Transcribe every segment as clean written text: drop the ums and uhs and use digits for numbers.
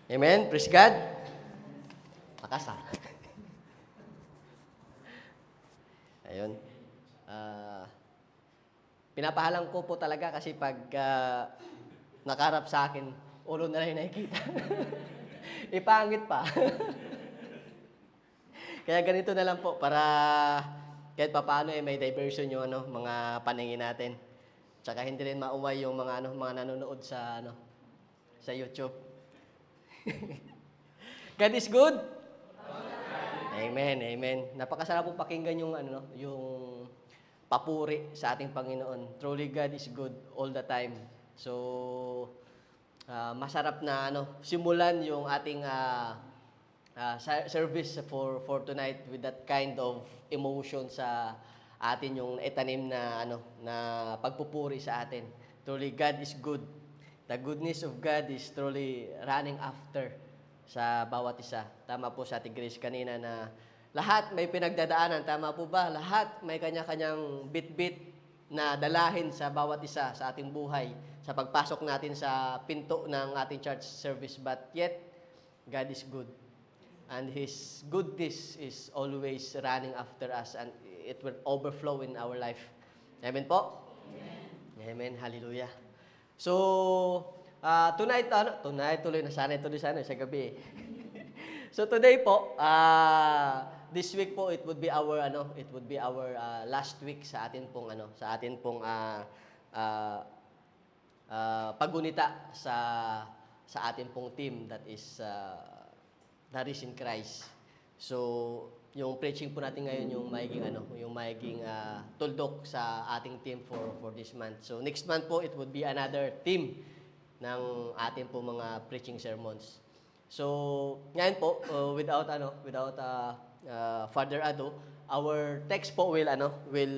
Amen? Praise God. Makasa. Ayun. Ah, pinapahalang ko po talaga kasi pag nakarap sa akin, ulo na lang yung nakikita. Ipangit pa. Kaya ganito na lang po para kahit papaano may diversion yung mga paningin natin. Tsaka hindi rin maumay yung mga nanonood sa YouTube. God is good. Amen, amen. Napakasarap po pakinggan yung papuri sa ating Panginoon. Truly God is good all the time. So masarap na simulan yung ating service for tonight with that kind of emotion sa atin yung itanim na pagpupuri sa atin. Truly God is good. The goodness of God is truly running after sa bawat isa. Tama po sa ating Grace kanina na lahat may pinagdadaanan. Tama po ba? Lahat may kanya-kanyang bit-bit na dalahin sa bawat isa sa ating buhay sa pagpasok natin sa pinto ng ating church service. But yet, God is good. And His goodness is always running after us and it will overflow in our life. Amen po? Amen. Amen. Hallelujah. So, tonight tuloy na sana ito sa gabi. So today po, this week po it would be our last week sa atin pong paggunita sa atin pong team that is the risen Christ. So, yung preaching po natin ngayon yung magiging tuldok sa ating team for this month. So, next month po it would be another team ng ating po mga preaching sermons. So, ngayon po without further ado, our text po will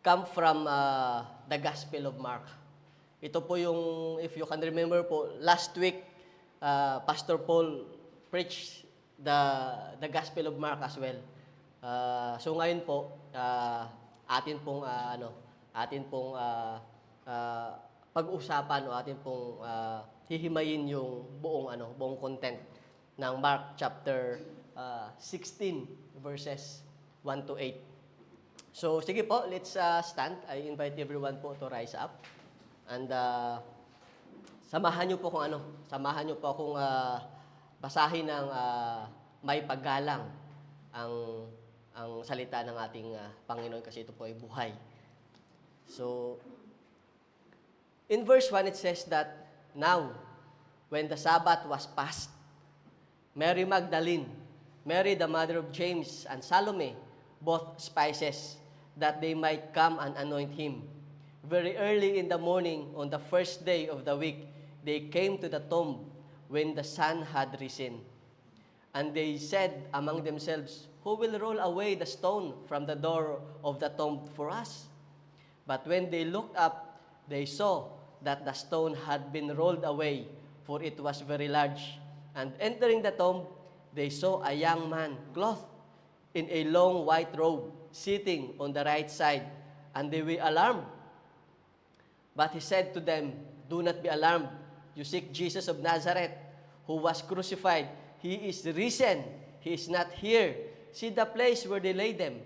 come from the Gospel of Mark. Ito po yung, if you can remember po, last week Pastor Paul preached the Gospel of Mark as well. So ngayon po atin pong pag-usapan o atin pong hihimayin yung buong content ng Mark chapter 16 verses 1 to 8. So sige po, let's stand. I invite everyone po to rise up and samahan niyo po akong basahin ng may paggalang ang salita ng ating Panginoon kasi ito po ay buhay. So, in verse 1 it says that, now, when the Sabbath was past, Mary Magdalene, Mary the mother of James, and Salome bought spices that they might come and anoint him. Very early in the morning, on the first day of the week, they came to the tomb when the sun had risen. And they said among themselves, who will roll away the stone from the door of the tomb for us? But when they looked up, they saw that the stone had been rolled away, for it was very large. And entering the tomb, they saw a young man clothed in a long white robe, sitting on the right side, and they were alarmed. But he said to them, do not be alarmed. You seek Jesus of Nazareth, who was crucified. He is risen. He is not here. See the place where they laid him.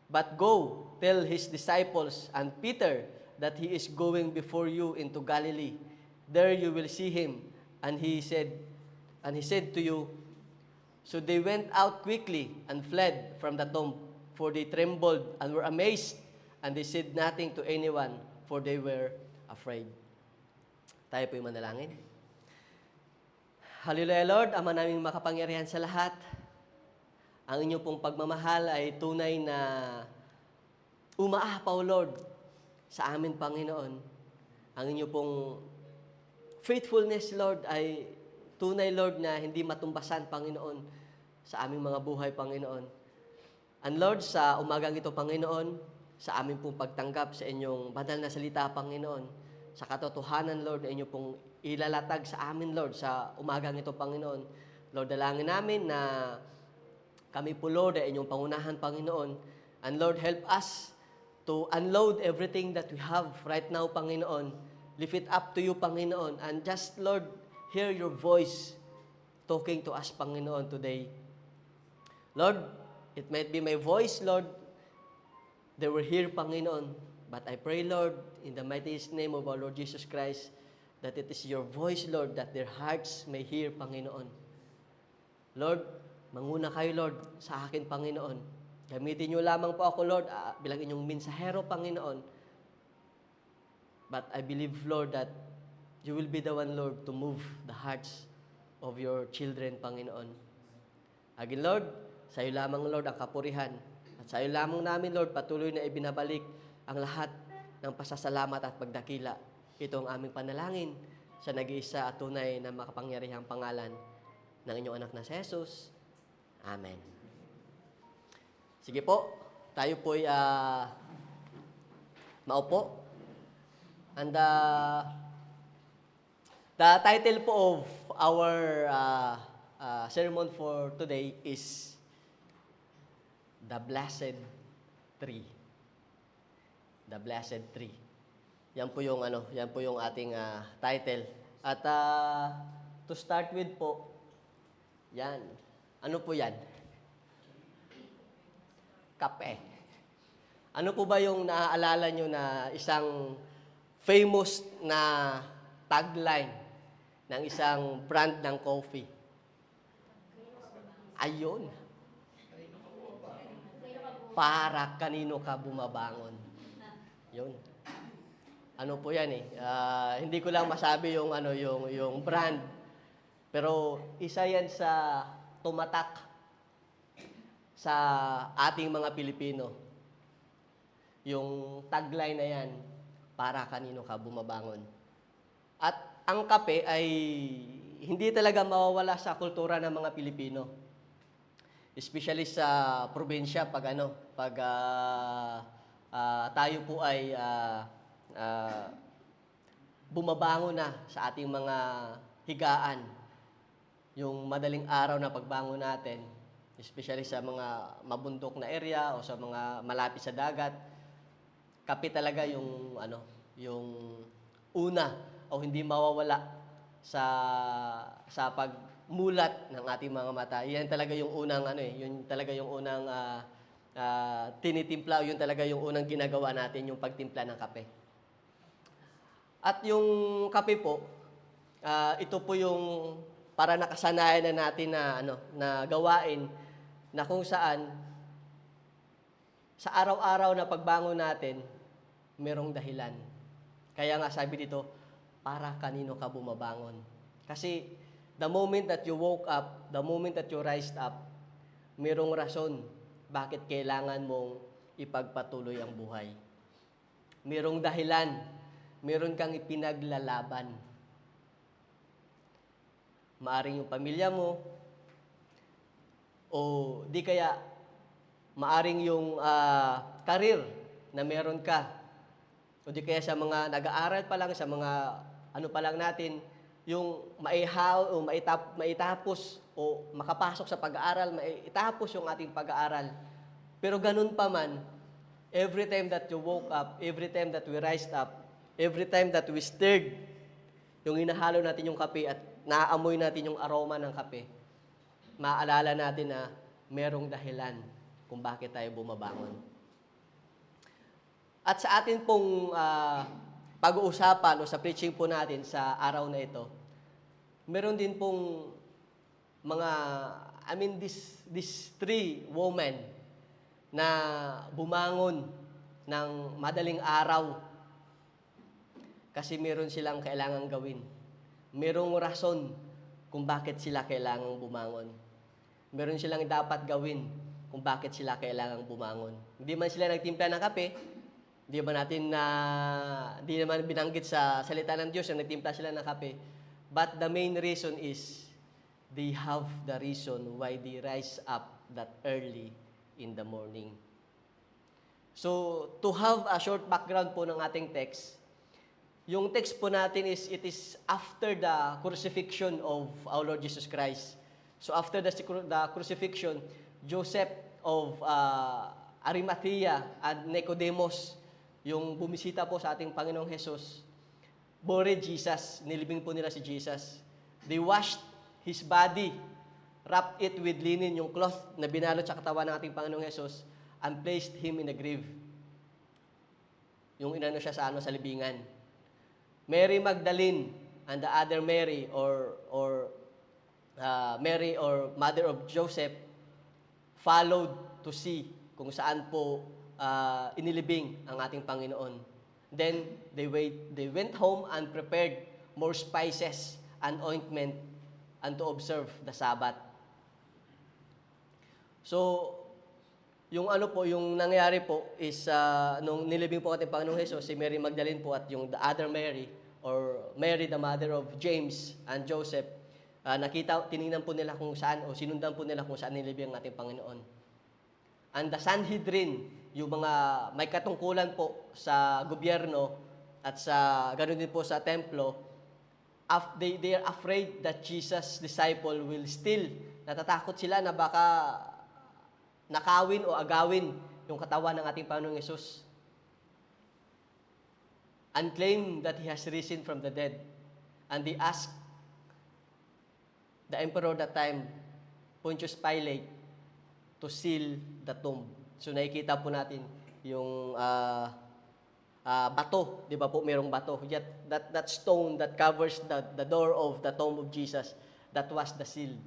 But go, tell his disciples and Peter that he is going before you into Galilee. There you will see him. And he said to you, so they went out quickly and fled from the tomb, for they trembled and were amazed, and they said nothing to anyone, for they were afraid. Tayo po yung manalangin. Hallelujah, Lord, Ama naming makapangyarihan sa lahat. Ang inyong pong pagmamahal ay tunay na umaapaw, Lord, sa amin, Panginoon. Ang inyong pong faithfulness, Lord, ay tunay, Lord, na hindi matumbasan, Panginoon, sa aming mga buhay, Panginoon. And Lord, sa umagang ito, Panginoon, sa aming pong pagtanggap sa inyong banal na salita, Panginoon, sa katotohanan, Lord, na inyo pong ilalatag sa amin, Lord, sa umagang ito, Panginoon. Lord, dalangin namin na kami po, Lord, ay inyong pangunahan, Panginoon. And Lord, help us to unload everything that we have right now, Panginoon. Lift it up to you, Panginoon. And just, Lord, hear your voice talking to us, Panginoon, today. Lord, it might be my voice, Lord, they were here, Panginoon. But I pray, Lord, in the mightiest name of our Lord Jesus Christ, that it is your voice, Lord, that their hearts may hear, Panginoon. Lord, manguna kayo, Lord, sa akin, Panginoon. Gamitin niyo lamang po ako, Lord, bilang inyong mensahero, Panginoon. But I believe, Lord, that you will be the one, Lord, to move the hearts of your children, Panginoon. Again, Lord, sa iyo lamang, Lord, ang kapurihan. At sa iyo lamang namin, Lord, patuloy na ibinabalik ang lahat ng pasasalamat at pagdakila. Ito ang aming panalangin sa nag-iisa at tunay na makapangyarihang pangalan ng inyong anak na si Jesus. Amen. Sige po, tayo po'y maupo. And the title po of our sermon for today is The Blessed Tree. The Blessed Tree. Yan po yung ating title. At to start with po, yan. Ano po yan? Kape. Ano po ba yung naaalala nyo na isang famous na tagline ng isang brand ng coffee? Ayun. Para kanino ka bumabangon. Yun. Ano po yan hindi ko lang masabi yung brand. Pero isa yan sa tumatak sa ating mga Pilipino. Yung tagline na yan, para kanino ka bumabangon. At ang kape ay hindi talaga mawawala sa kultura ng mga Pilipino. Especially sa probinsya pag tayo po ay bumabangon na sa ating mga higaan. Yung madaling araw na pagbangon natin, especially sa mga mabundok na area o sa mga malapit sa dagat, kape talaga yung una o hindi mawawala sa pagmulat ng ating mga mata. Yan talaga yung unang yun talaga yung unang tinitimpla, yun talaga yung unang ginagawa natin, yung pagtimpla ng kape. At yung kape po, ito po yung para nakasanayan na natin na gawain na kung saan sa araw-araw na pagbangon natin, merong dahilan. Kaya nga sabi dito, para kanino ka bumabangon. Kasi the moment that you woke up, the moment that you rised up, merong rason bakit kailangan mong ipagpatuloy ang buhay. Merong dahilan, meron kang ipinaglalaban. Maaring yung pamilya mo, o di kaya maaring yung career na meron ka, o di kaya sa mga nag-aaral pa lang, sa mga pa lang natin, yung maitapos o makapasok sa pag-aaral, maitapos yung ating pag-aaral. Pero ganun pa man, every time that you woke up, every time that we rised up, every time that we stirred, yung hinahalo natin yung kape at naaamoy natin yung aroma ng kape, maaalala natin na merong dahilan kung bakit tayo bumabangon. At sa atin pong pag-uusapan o sa preaching po natin sa araw na ito, meron din pong these three women na bumangon ng madaling araw kasi meron silang kailangang gawin. Merong rason kung bakit sila kailangang bumangon. Meron silang dapat gawin kung bakit sila kailangang bumangon. Hindi man sila nagtimpla ng kape, hindi naman binanggit sa salita ng Diyos na nagtimpla sila ng kape. But the main reason is they have the reason why they rise up that early in the morning. So, to have a short background po ng ating text, yung text po natin it is after the crucifixion of our Lord Jesus Christ. So, after the crucifixion, Joseph of Arimathea and Nicodemus, yung bumisita po sa ating Panginoong Jesus, bore Jesus, nilibing po nila si Jesus. They washed His body, wrapped it with linen, yung cloth na binalot sa katawan ng ating Panginoong Jesus, and placed Him in a grave. Yung inano siya sa libingan. Mary Magdalene and the other Mary or Mary or mother of Joseph followed to see kung saan po inilibing ang ating Panginoon. Then they went home and prepared more spices and ointment and to observe the Sabbath. So, yung nangyari po is nung nilibing po ating Panginoong Hesus, si Mary Magdalene po at yung the other Mary or Mary the mother of James and Joseph, tiningnan po nila kung saan o sinundan po nila kung saan nilibing ang ating Panginoon. And the Sanhedrin, yung mga may katungkulan po sa gobyerno at sa ganoon din po sa templo, they are afraid that Jesus' disciple will steal. Natatakot sila na baka nakawin o agawin yung katawan ng ating Panginoong Hesus. And claim that He has risen from the dead. And they asked the emperor that time, Pontius Pilate, to seal the tomb. So nakikita po natin yung bato, di ba po, mayroong bato. Yet that stone that covers the door of the tomb of Jesus, that was the seal.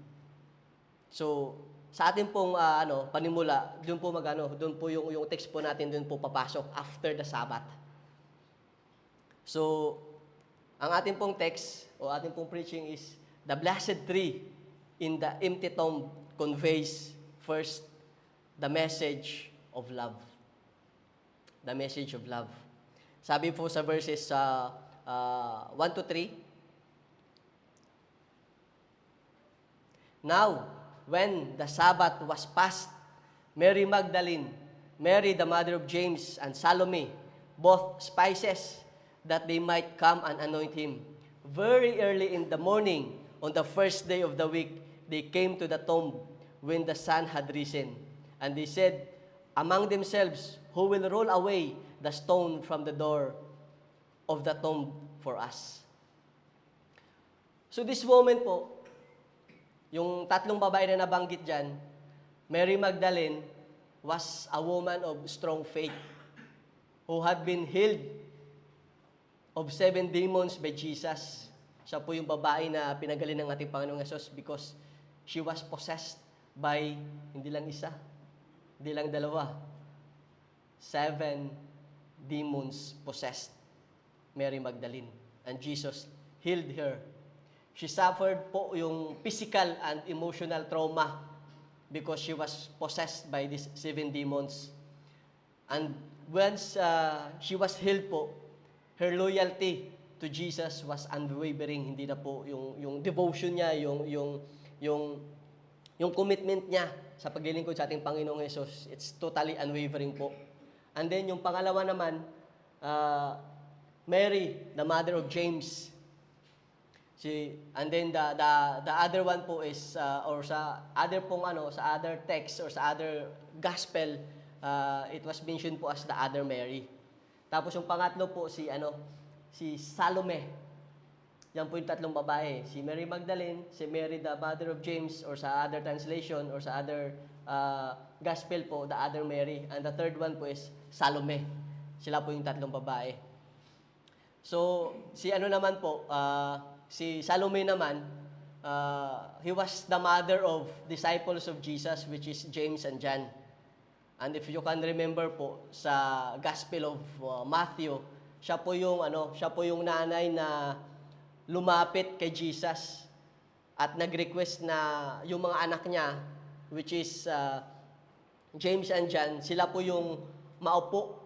So sa atin pong panimula, doon po yung text po natin doon po papasok after the Sabbath. So ang ating pong text o ating pong preaching is the blessed tree in the empty tomb conveys first the message of love. The message of love. Sabi po sa verses 1 to 3, Now, when the Sabbath was past, Mary Magdalene, Mary the mother of James, and Salome bought spices that they might come and anoint Him. Very early in the morning, on the first day of the week, they came to the tomb when the sun had risen. And they said among themselves, Who will roll away the stone from the door of the tomb for us? So this woman po, yung tatlong babae na nabanggit dyan, Mary Magdalene was a woman of strong faith who had been healed of 7 demons by Jesus. Siya po yung babae na pinagaling ng ating Panginoong Hesus because she was possessed by, hindi lang isa, hindi lang dalawa, 7 demons possessed Mary Magdalene. And Jesus healed her. She suffered po yung physical and emotional trauma because she was possessed by these 7 demons. And once she was healed po, her loyalty to Jesus was unwavering. Hindi na po yung devotion niya, yung commitment niya sa paglilingkod sa ating Panginoong Hesus, it's totally unwavering po. And then yung pangalawa naman, Mary, the mother of James. And then the other one po is or sa other pong sa other text or sa other gospel, it was mentioned po as the other Mary. Tapos yung pangatlo po si Salome. Yan po yung tatlong babae. Si Mary Magdalene, si Mary the mother of James, or sa other translation, or sa other gospel po, the other Mary. And the third one po is Salome. Sila po yung tatlong babae. So, si naman po, si Salome naman, he was the mother of disciples of Jesus, which is James and John. And if you can remember po, sa Gospel of Matthew, siya po yung nanay na lumapit kay Jesus at nag-request na yung mga anak niya, which is James and John, sila po yung maupo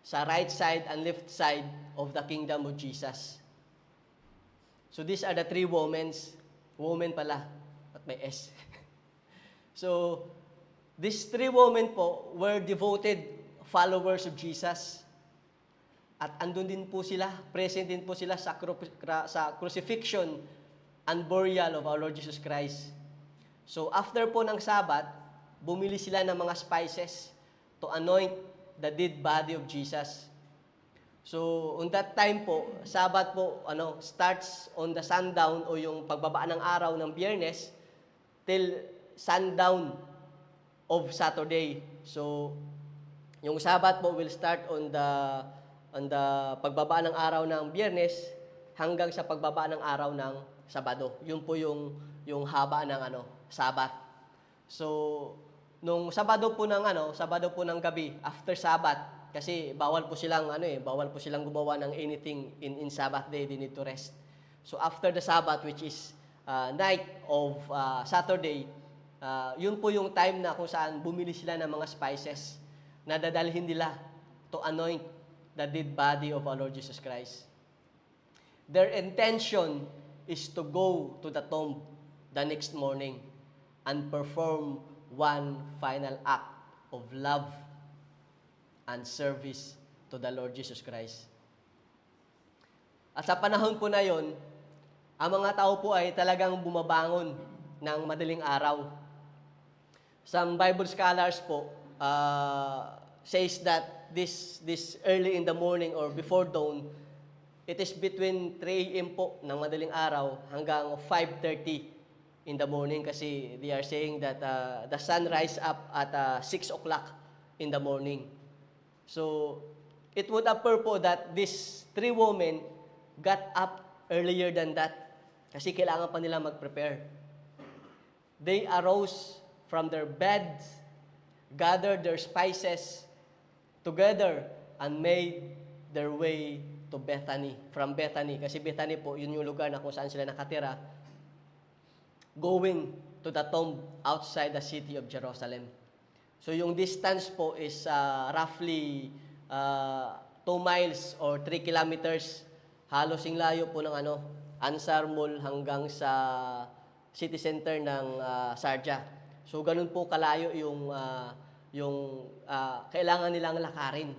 sa right side and left side of the kingdom of Jesus. So these are the 3 women pala, at may S. So, these 3 women po were devoted followers of Jesus. At andun din po sila, present din po sila sa crucifixion and burial of our Lord Jesus Christ. So after po ng Sabbath, bumili sila ng mga spices to anoint the dead body of Jesus. So, on that time po, Sabbath po, starts on the sundown o yung pagbaba ng araw ng Biyernes till sundown of Saturday. So, yung Sabbath po will start on the pagbaba ng araw ng Biyernes hanggang sa pagbaba ng araw ng Sabado. Yun po yung haba ng Sabbath. So, nung Sabado po ng gabi after Sabbath, kasi bawal po silang gumawa ng anything in Sabbath day, they need to rest. So after the Sabbath, which is night of Saturday, yun po yung time na kung saan bumili sila ng mga spices na dadalhin nila to anoint the dead body of our Lord Jesus Christ. Their intention is to go to the tomb the next morning and perform one final act of love and service to the Lord Jesus Christ. At sa panahon po na yon, ang mga tao po ay talagang bumabangon ng madaling araw. Some Bible scholars po says that this early in the morning or before dawn, it is between 3 a.m. po ng madaling araw hanggang 5:30 in the morning kasi they are saying that the sun rise up at 6 o'clock in the morning. So, it would appear po that these 3 women got up earlier than that kasi kailangan pa nila mag-prepare. They arose from their beds, gathered their spices together, and made their way to Bethany. From Bethany, kasi Bethany po, yun yung lugar na kung saan sila nakatira, going to the tomb outside the city of Jerusalem. So yung distance po is roughly 2 miles or 3 kilometers. Halos yung layo po ng Ansar Mall hanggang sa city center ng Sharjah. So ganun po kalayo yung kailangan nilang lakarin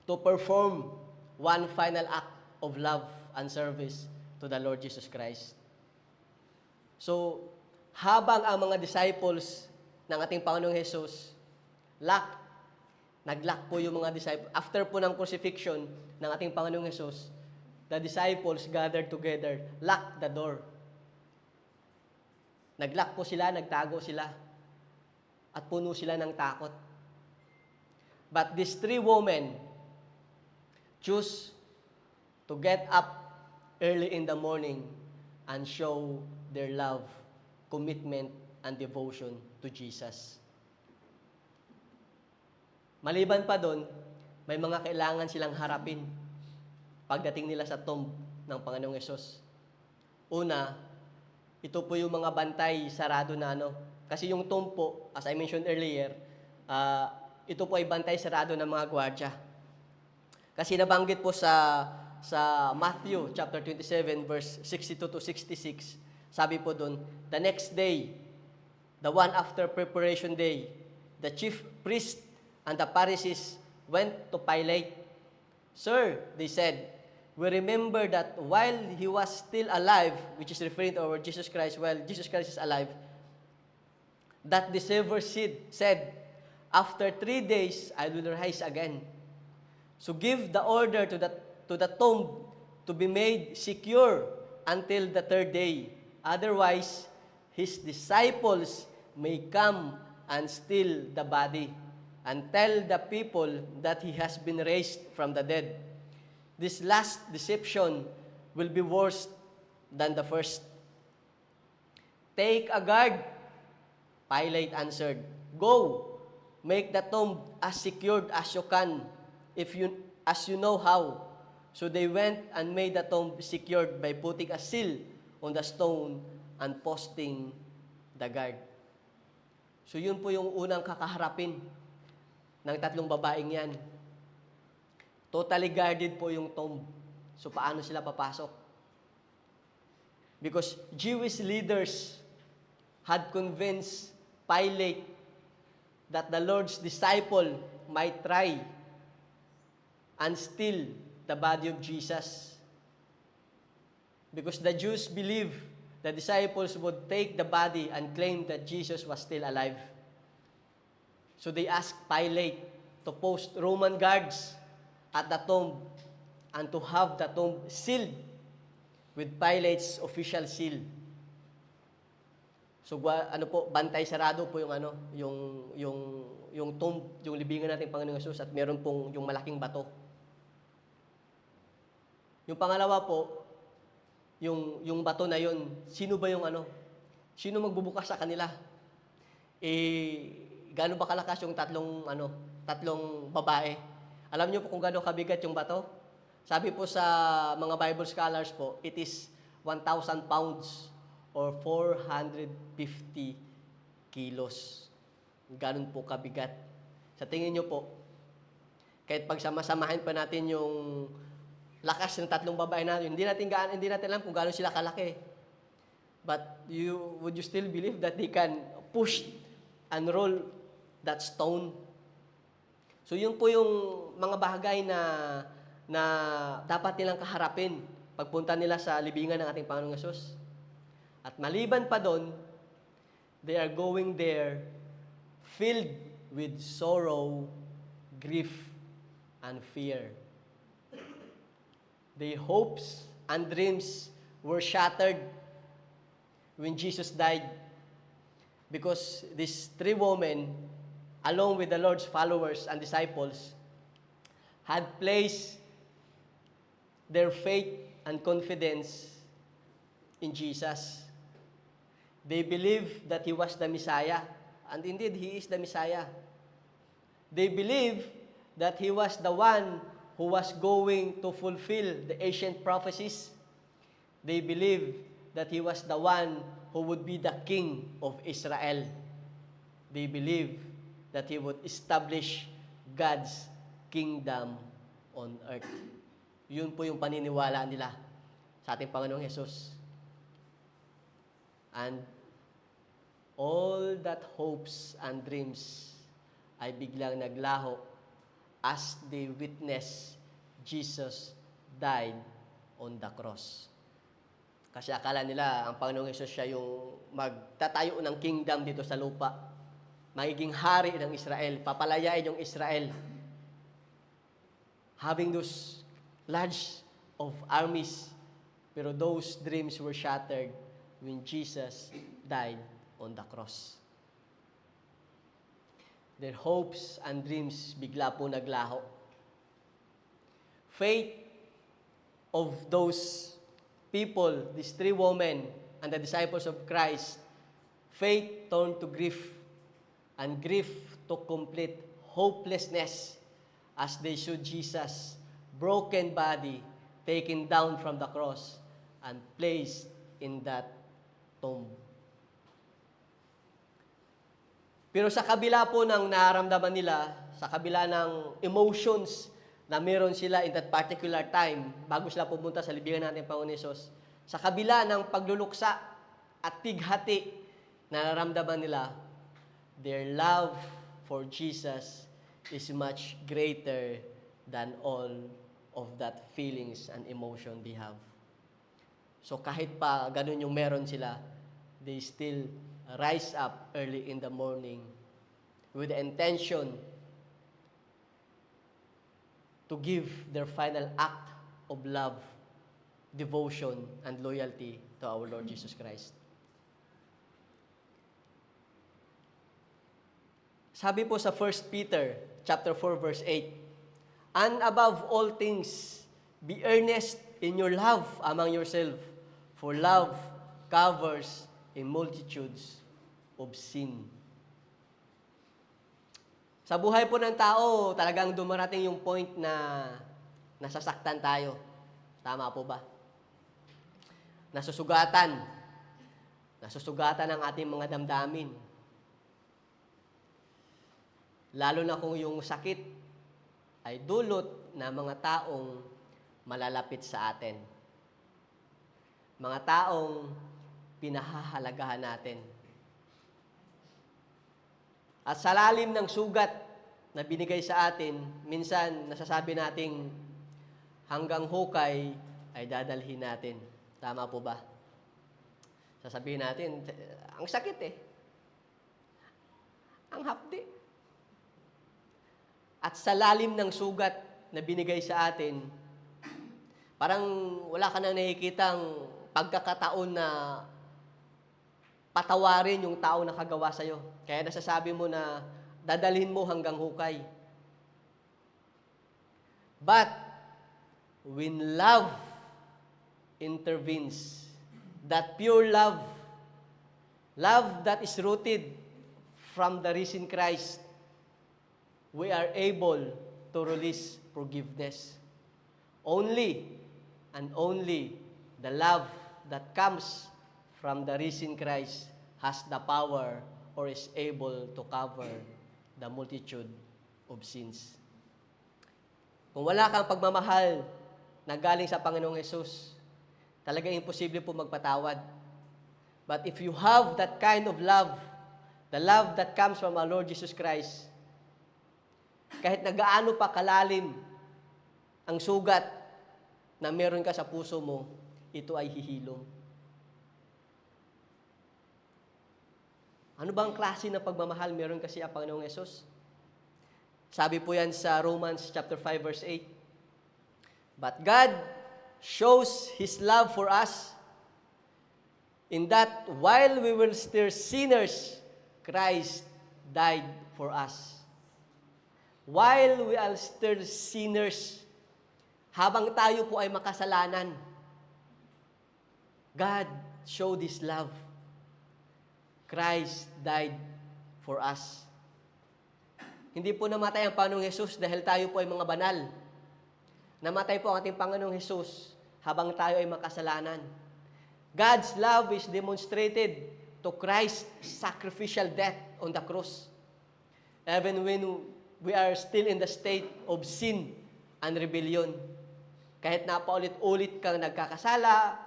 to perform one final act of love and service to the Lord Jesus Christ. So, habang ang mga disciples ng ating Panginoong Jesus, nag-lock po yung mga disciples. After po ng crucifixion ng ating Panginoong Jesus, the disciples gathered together, locked the door. Nag-lock po sila, nagtago sila, at puno sila ng takot. But these 3 women choose to get up early in the morning and show their love, commitment, and devotion to Jesus. Maliban pa doon, may mga kailangan silang harapin pagdating nila sa tomb ng Panginoong Hesus. Una, ito po yung mga bantay sarado na kasi yung tomb po, as I mentioned earlier, ito po ay bantay sarado ng mga gwardya. Kasi nabanggit po sa Matthew chapter 27 verse 62 to 66, sabi po doon, the next day, the one after preparation day, the chief priest and the Pharisees went to Pilate. Sir, they said, we remember that while he was still alive, which is referring to our Jesus Christ, while Jesus Christ is alive, that the Savior said, after 3 days, I will rise again. So give the order to the tomb to be made secure until the 3rd day. Otherwise, his disciples may come and steal the body and tell the people that he has been raised from the dead. This last deception will be worse than the first. Take a guard, Pilate answered. Go, make the tomb as secured as you can, as you know how. So they went and made the tomb secured by putting a seal on the stone and posting the guard. So yun po yung unang kakaharapin ng 3 babaeng yan. Totally guarded po yung tomb. So paano sila papasok? Because Jewish leaders had convinced Pilate that the Lord's disciple might try and steal the body of Jesus. Because the Jews believed the disciples would take the body and claim that Jesus was still alive. So they asked Pilate to post Roman guards at the tomb and to have the tomb sealed with Pilate's official seal. So ano po, bantay sarado po yung ano, yung tomb, yung libingan natin Panginoong Hesus, at meron pong yung malaking bato. Yung pangalawa po, yung bato na yun, sino ba yung ano? Sino magbubukas sa kanila? Gaano ba kalakas yung tatlong babae? Alam niyo po kung gaano kabigat yung bato? Sabi po sa mga Bible scholars po, it is 1,000 pounds or 450 kilos. Ganun po kabigat. Sa tingin niyo po, kahit pagsama-samahin pa natin yung lakas ng tatlong babae natin, hindi natin alam kung gaano sila kalaki. But would you still believe that they can push and roll that stone? So yun po yung mga bagay na dapat nilang kaharapin pagpunta nila sa libingan ng ating Panginoong Hesus. At maliban pa doon, they are going there filled with sorrow, grief, and fear. Their hopes and dreams were shattered when Jesus died, because these three women, along with the Lord's followers and disciples, had placed their faith and confidence in Jesus. They believed that He was the Messiah, and indeed, He is the Messiah. They believed that He was the one who was going to fulfill the ancient prophecies. They believed that He was the one who would be the King of Israel. They believed that He would establish God's kingdom on earth. Yun po yung paniniwala nila sa ating Panginoong Hesus. And all that hopes and dreams ay biglang naglaho as they witness Jesus died on the cross. Kasi akala nila ang Panginoong Hesus siya yung magtatayo ng kingdom dito sa lupa. Magiging hari ng Israel, papalayain yung Israel. Having those large of armies, pero those dreams were shattered when Jesus died on the cross. Their hopes and dreams bigla po naglaho. Faith of those people, these three women and the disciples of Christ, faith turned to grief, and grief to complete hopelessness as they saw Jesus' broken body taken down from the cross and placed in that tomb. Pero sa kabila po ng nararamdaman nila, sa kabila ng emotions na meron sila in that particular time, bago sila pumunta sa libingan natin Panginoon Hesus, sa kabila ng pagluluksa at tighati na nararamdaman nila, their love for Jesus is much greater than all of that feelings and emotion they have. So kahit pa ganun yung meron sila, they still rise up early in the morning with the intention to give their final act of love, devotion, and loyalty to our Lord Jesus Christ. Sabi po sa 1 Peter chapter 4 verse 8, "And above all things, be earnest in your love among yourselves, for love covers a multitudes of sin." Sa buhay po ng tao, talagang dumarating yung point na nasasaktan tayo. Tama po ba? Nasusugatan ang ating mga damdamin. Lalo na kung yung sakit ay dulot na mga taong malalapit sa atin. Mga taong pinahahalagahan natin. At sa lalim ng sugat na binigay sa atin, minsan nasasabi nating hanggang hukay ay dadalhin natin. Tama po ba? Sasabihin natin, ang sakit eh. Ang hapdi. At sa lalim ng sugat na binigay sa atin, parang wala ka nang nakikitang pagkakataon na patawarin yung tao na kagawa sa'yo. Kaya nasasabi mo na dadalhin mo hanggang hukay. But, when love intervenes, that pure love, love that is rooted from the risen Christ, we are able to release forgiveness. Only and only the love that comes from the risen Christ has the power or is able to cover the multitude of sins. Kung wala kang pagmamahal na galing sa Panginoong Hesus, talagang imposible po magpatawad. But if you have that kind of love, the love that comes from our Lord Jesus Christ, kahit na gaano pa kalalim ang sugat na meron ka sa puso mo, ito ay hihilom. Ano bang klase ng pagmamahal meron kasi ang Panginoong Hesus? Sabi po yan sa Romans chapter 5 verse 8. But God shows His love for us in that while we were still sinners, Christ died for us. While we are still sinners, habang tayo po ay makasalanan, God showed His love. Christ died for us. Hindi po namatay ang Panginoong Hesus dahil tayo po ay mga banal. Namatay po ang ating Panginoong Hesus habang tayo ay makasalanan. God's love is demonstrated to Christ's sacrificial death on the cross. Even when we are still in the state of sin and rebellion. Kahit napaulit-ulit kang nagkakasala,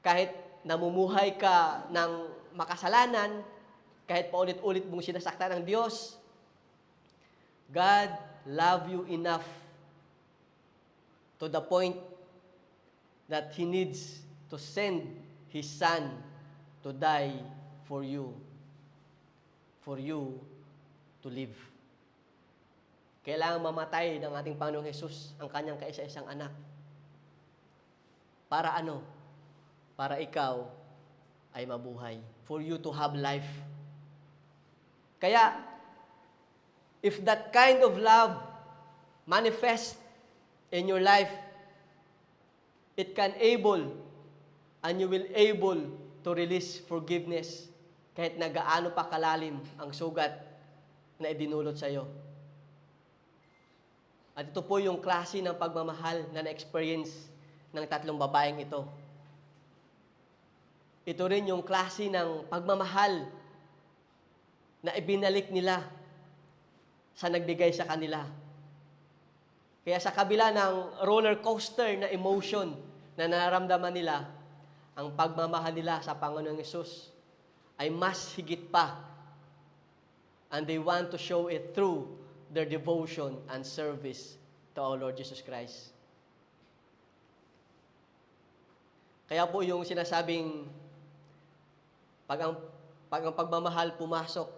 kahit namumuhay ka ng makasalanan, kahit paulit-ulit mong sinasaktan ng Diyos, God love you enough to the point that He needs to send His Son to die for you to live. Kailangan mamatay ng ating Panginoong Hesus ang kanyang kaisa-isang anak. Para ano? Para ikaw ay mabuhay. For you to have life. Kaya, if that kind of love manifests in your life, it can able and you will able to release forgiveness kahit na gaano pa kalalim ang sugat na idinulot sa iyo. At ito po yung klase ng pagmamahal na na-experience ng tatlong babaeng ito. Ito rin yung klase ng pagmamahal na ibinalik nila sa nagbigay sa kanila. Kaya sa kabila ng roller coaster na emotion na nararamdaman nila, ang pagmamahal nila sa Panginoong Hesus ay mas higit pa. And they want to show it through their devotion and service to our Lord Jesus Christ. Kaya po yung sinasabing pag ang pagmamahal pumasok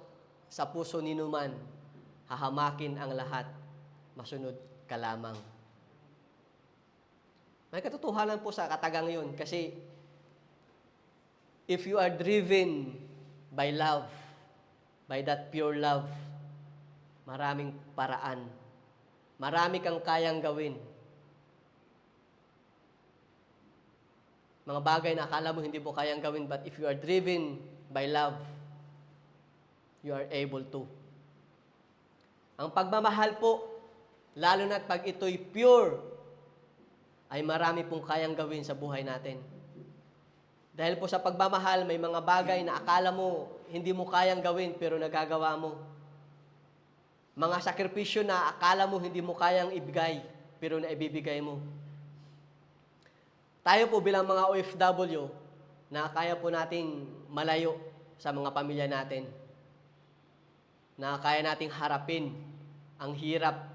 sa puso ni numan, hahamakin ang lahat, masunod ka lamang. May katotohanan po sa katagang yun kasi if you are driven by love, by that pure love, maraming paraan. Marami kang kayang gawin. Mga bagay na akala mo hindi mo kayang gawin, but if you are driven by love, you are able to. Ang pagmamahal po, lalo na pag ito'y pure, ay marami pong kayang gawin sa buhay natin. Dahil po sa pagmamahal, may mga bagay na akala mo hindi mo kayang gawin pero nagagawa mo. Mga sakripisyo na akala mo hindi mo kayang ibigay pero naibibigay mo. Tayo po bilang mga OFW, na kaya po nating malayo sa mga pamilya natin. Na kaya nating harapin ang hirap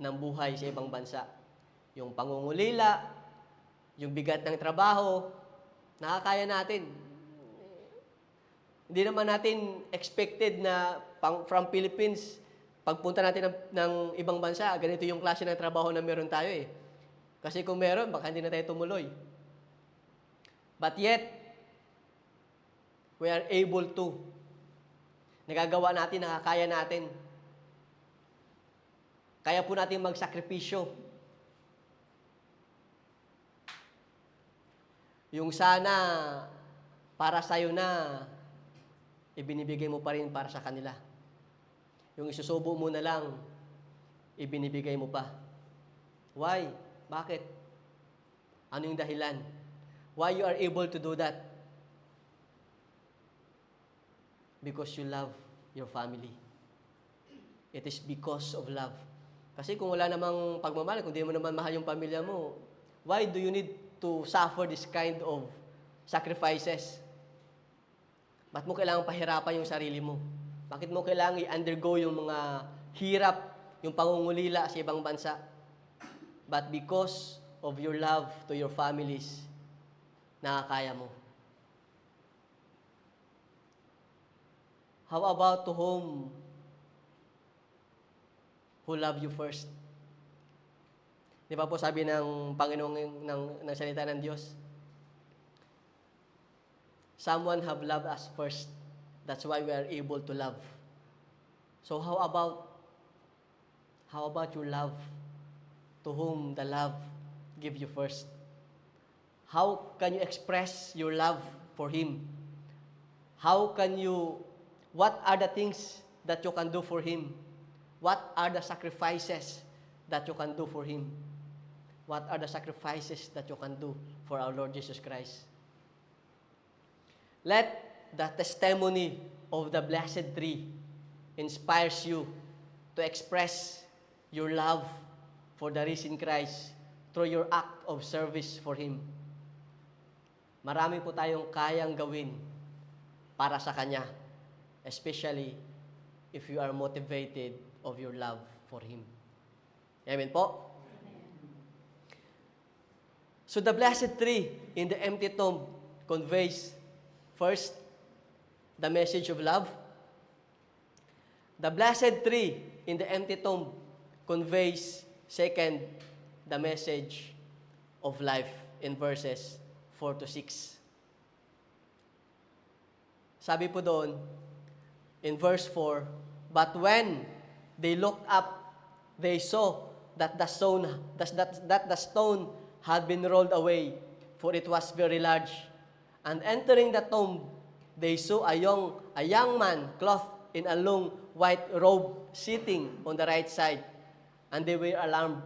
ng buhay sa ibang bansa. Yung pangungulila, yung bigat ng trabaho, nakakaya natin. Hindi naman natin expected na from Philippines, pagpunta natin ng ibang bansa, ganito yung klase ng trabaho na meron tayo eh. Kasi kung meron, baka hindi na tayo tumuloy. But yet, we are able to. Nagagawa natin, nakakaya natin. Kaya po natin magsakripisyo. Yung sana, para sa'yo na, ibinibigay mo pa rin para sa kanila. Yung isusubo mo na lang, ibinibigay mo pa. Why? Bakit? Ano yung dahilan? Why you are able to do that? Because you love your family. It is because of love. Kasi kung wala namang pagmamahal, kung di mo naman mahal yung pamilya mo, why do you need to suffer this kind of sacrifices? Ba't mo kailangang pahirapan yung sarili mo? Bakit mo kailangang i-undergo yung mga hirap, yung pangungulila sa ibang bansa? But because of your love to your families, nakakaya mo. How about to whom who love you first? Di ba po sabi ng Panginoong ng salita ng Diyos? Someone have loved us first. That's why we are able to love. So how about your love? To whom the love give you first? How can you express your love for Him? What are the things that you can do for Him? What are the sacrifices that you can do for Him? What are the sacrifices that you can do for our Lord Jesus Christ? Let the testimony of the blessed tree inspires you to express your love for the risen Christ through your act of service for Him. Marami po tayong kayang gawin para sa Kanya, especially if you are motivated of your love for Him. Amen po? So the blessed tree in the empty tomb conveys, first, the message of love. The blessed tree in the empty tomb conveys, second, the message of life in verses 4 to 6. Sabi po doon, in verse 4, but when they looked up, they saw that the stone had been rolled away, for it was very large. And entering the tomb, they saw a young man clothed in a long white robe sitting on the right side, and they were alarmed.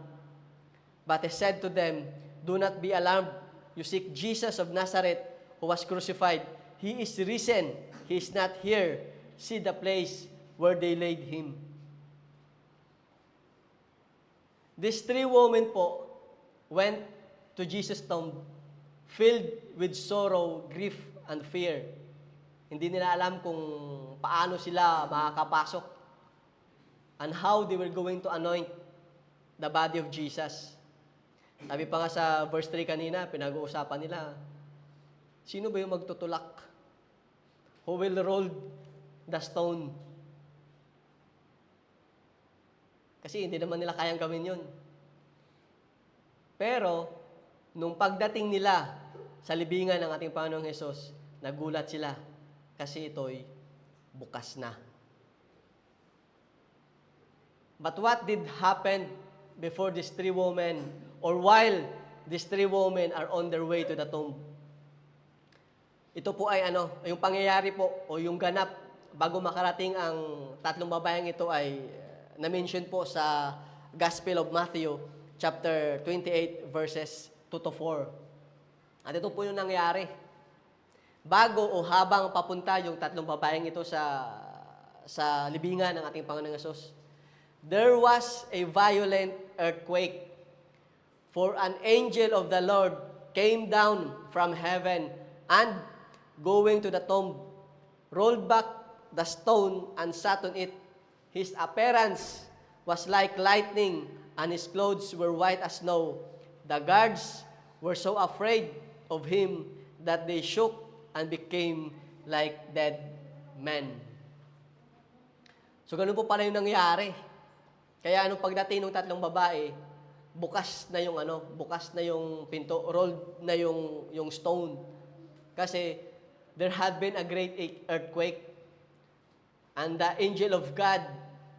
But he said to them, do not be alarmed. You seek Jesus of Nazareth, who was crucified. He is risen. He is not here. See the place where they laid Him. These three women po went to Jesus' tomb filled with sorrow, grief, and fear. Hindi nila alam kung paano sila makakapasok and how they were going to anoint the body of Jesus. Sabi pa nga sa verse 3 kanina, pinag-uusapan nila, sino ba yung magtutulak? Who will roll the stone? Kasi hindi naman nila kayang gawin yun. Pero, nung pagdating nila sa libingan ng ating Panginoong Hesus, nagulat sila kasi ito'y bukas na. But what did happen before these three women, or while these three women are on their way to the tomb? Ito po ay yung pangyayari po o yung ganap bago makarating ang tatlong babaeng ito ay na-mention po sa Gospel of Matthew chapter 28 verses 2 to 4. At ito po yung nangyari. Bago o habang papunta yung tatlong babaeng ito sa libingan ng ating Panginoong Hesus, there was a violent earthquake. For an angel of the Lord came down from heaven and, going to the tomb, rolled back the stone and sat on it. His appearance was like lightning, and his clothes were white as snow. The guards were so afraid of him that they shook and became like dead men. So, ganun po pala yung nangyari. Kaya nung pagdating ng tatlong babae, bukas na yung bukas na yung pinto, rolled na yung stone. Kasi there had been a great earthquake, and the angel of God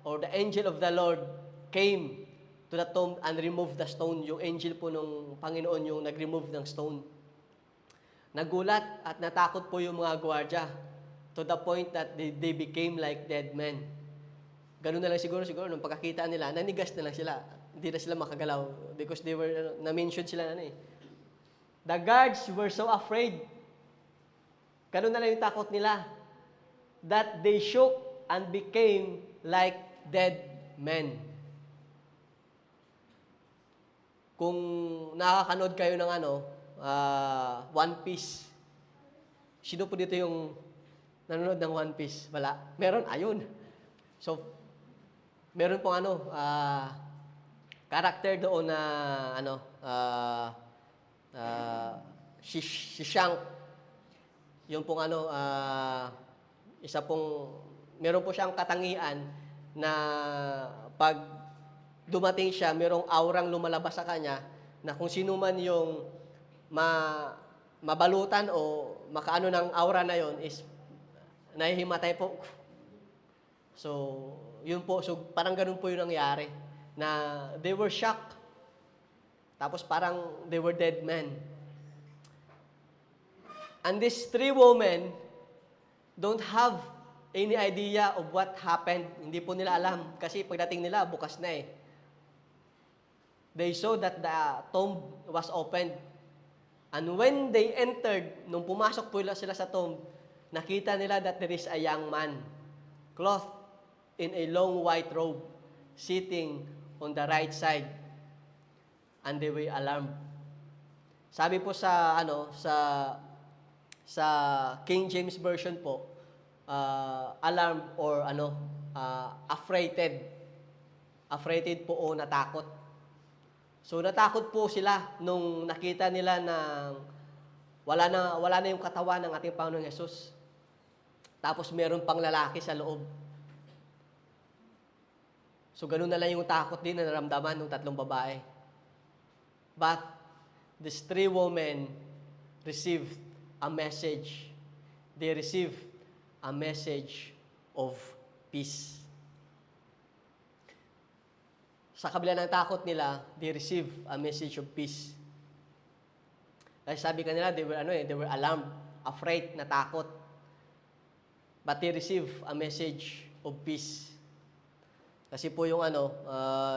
or the angel of the Lord came to the tomb and removed the stone. Yung angel po nung Panginoon yung nag-remove ng stone. Nagulat at natakot po yung mga gwardiya to the point that they became like dead men. Ganun na lang siguro nung pagkakita nila, nanigas na lang sila. Hindi na sila makagalaw because they were, na-mention sila na eh. The guards were so afraid. Ganun na lang yung takot nila. That they shook and became like dead men. Kung nakakanood kayo ng One Piece, sino po dito yung nanonood ng One Piece? Wala. Meron? Ayun. So, meron pong character doon na si Shank. Yung pong meron po siyang katangian na pag dumating siya, merong aurang lumalabas sa kanya na kung sino man yung mabalutan o makaano ng aura na yon is nahihimatay po. So, yun po. So, parang ganun po yung nangyari. Na they were shocked. Tapos parang they were dead men. And these three women don't have any idea of what happened. Hindi po nila alam. Kasi pagdating nila, bukas na eh. They saw that the tomb was opened. And when they entered, nung pumasok po sila sa tomb, nakita nila that there is a young man, clothed in a long white robe, sitting on the right side. And they were alarmed. Sabi po sa King James Version po, alarmed or affrighted. Affrighted po o natakot. So natakot po sila nung nakita nila na wala na yung katawan ng ating Panginoong Hesus. Tapos meron pang lalaki sa loob. So ganun na lang yung takot din na naramdaman ng tatlong babae. But these three women received a message. They received a message of peace. Sa kabila ng takot nila, they received a message of peace. Kasi sabi kanila, they were alarmed, afraid, natakot. But they received a message of peace. Kasi po yung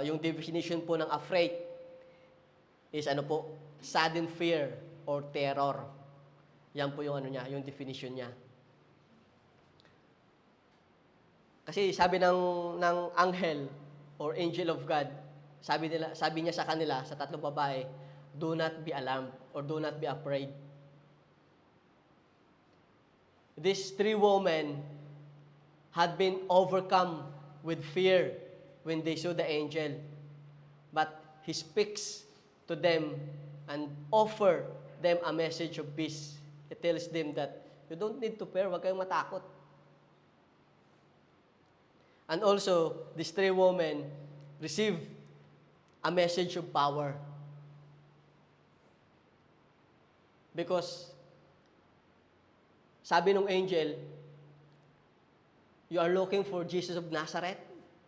yung definition po ng afraid is sudden fear or terror. Yan po yung yung definition niya. Kasi sabi ng anghel or angel of God, sabi niya sa kanila, sa tatlong babae, do not be alarmed or do not be afraid. These three women had been overcome with fear when they saw the angel. But he speaks to them and offer them a message of peace. He tells them that you don't need to fear, huwag kayong matakot. And also, these three women received a message of power. Because, sabi ng angel, you are looking for Jesus of Nazareth,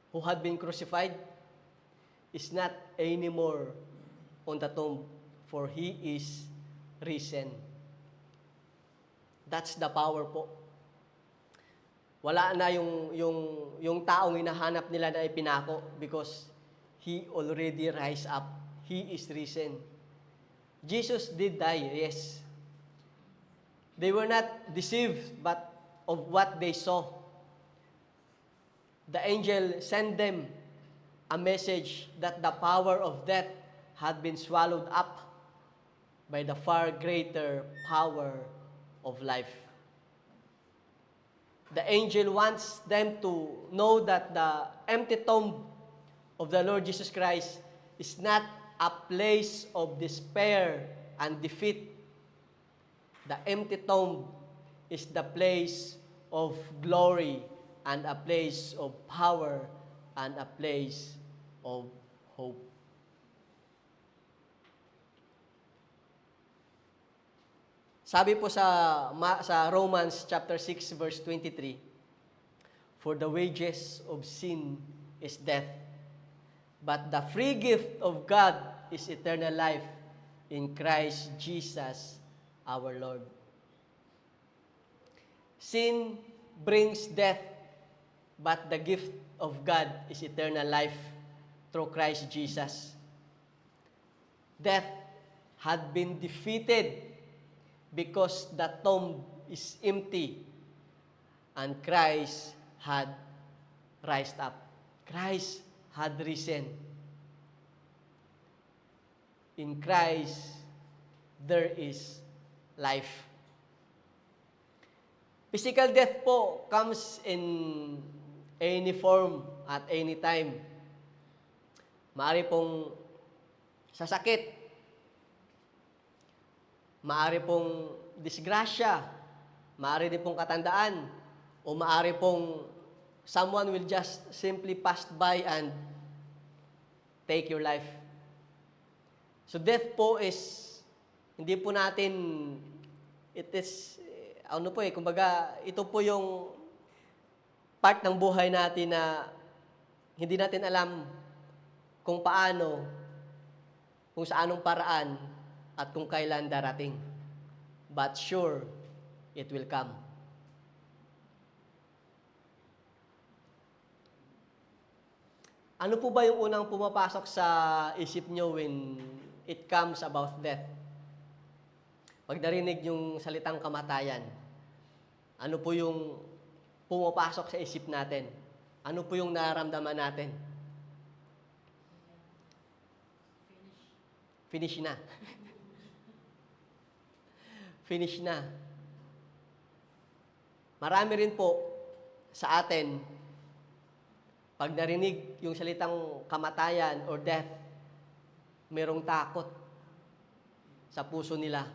who had been crucified, is not anymore on the tomb, for He is risen. That's the power po. Wala na yung taong hinahanap nila na ipinako because He already rise up. He is risen. Jesus did die, yes. They were not deceived but of what they saw. The angel sent them a message that the power of death had been swallowed up by the far greater power of life. The angel wants them to know that the empty tomb of the Lord Jesus Christ is not a place of despair and defeat. The empty tomb is the place of glory and a place of power and a place of hope. Sabi po sa Romans chapter 6 verse 23, "For the wages of sin is death, but the free gift of God is eternal life in Christ Jesus our Lord." Sin brings death, but the gift of God is eternal life through Christ Jesus. Death had been defeated because the tomb is empty and Christ had rised up. Christ had risen. In Christ, there is life. Physical death po comes in any form at any time. Maaari pong sa sakit, maaari pong disgrasya, maaari din pong katandaan, o maaari pong someone will just simply pass by and take your life. So death po is, hindi po natin, it is, kumbaga, ito po yung part ng buhay natin na hindi natin alam kung paano, kung sa anong paraan, at kung kailan darating. But sure, it will come. Ano po ba yung unang pumapasok sa isip nyo when it comes about death? Pag narinig yung salitang kamatayan, ano po yung pumapasok sa isip natin? Ano po yung nararamdaman natin? Finish na. Finish na. Marami rin po sa atin, pag narinig yung salitang kamatayan or death, merong takot sa puso nila.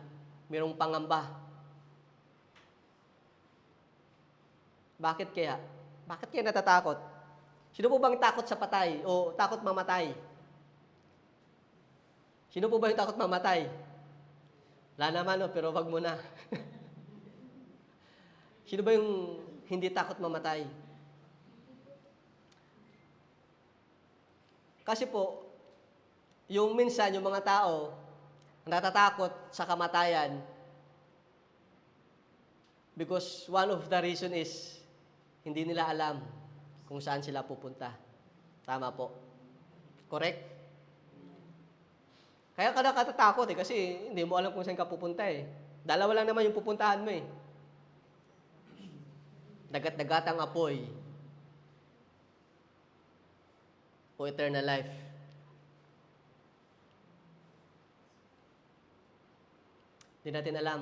Merong pangamba. Bakit kaya? Bakit kaya natatakot? Sino po bang takot sa patay o takot mamatay? Sino po ba yung takot mamatay? Wala naman, pero wag mo na. Sino ba yung hindi takot mamatay? Kasi po, yung minsan, yung mga tao, natatakot sa kamatayan because one of the reason is hindi nila alam kung saan sila pupunta. Tama po. Correct? Kaya ka nakatatakot kasi hindi mo alam kung saan ka pupunta eh. Dalawa lang naman yung pupuntahan mo eh. Dagat-dagatang apoy o eternal life. Hindi natin alam.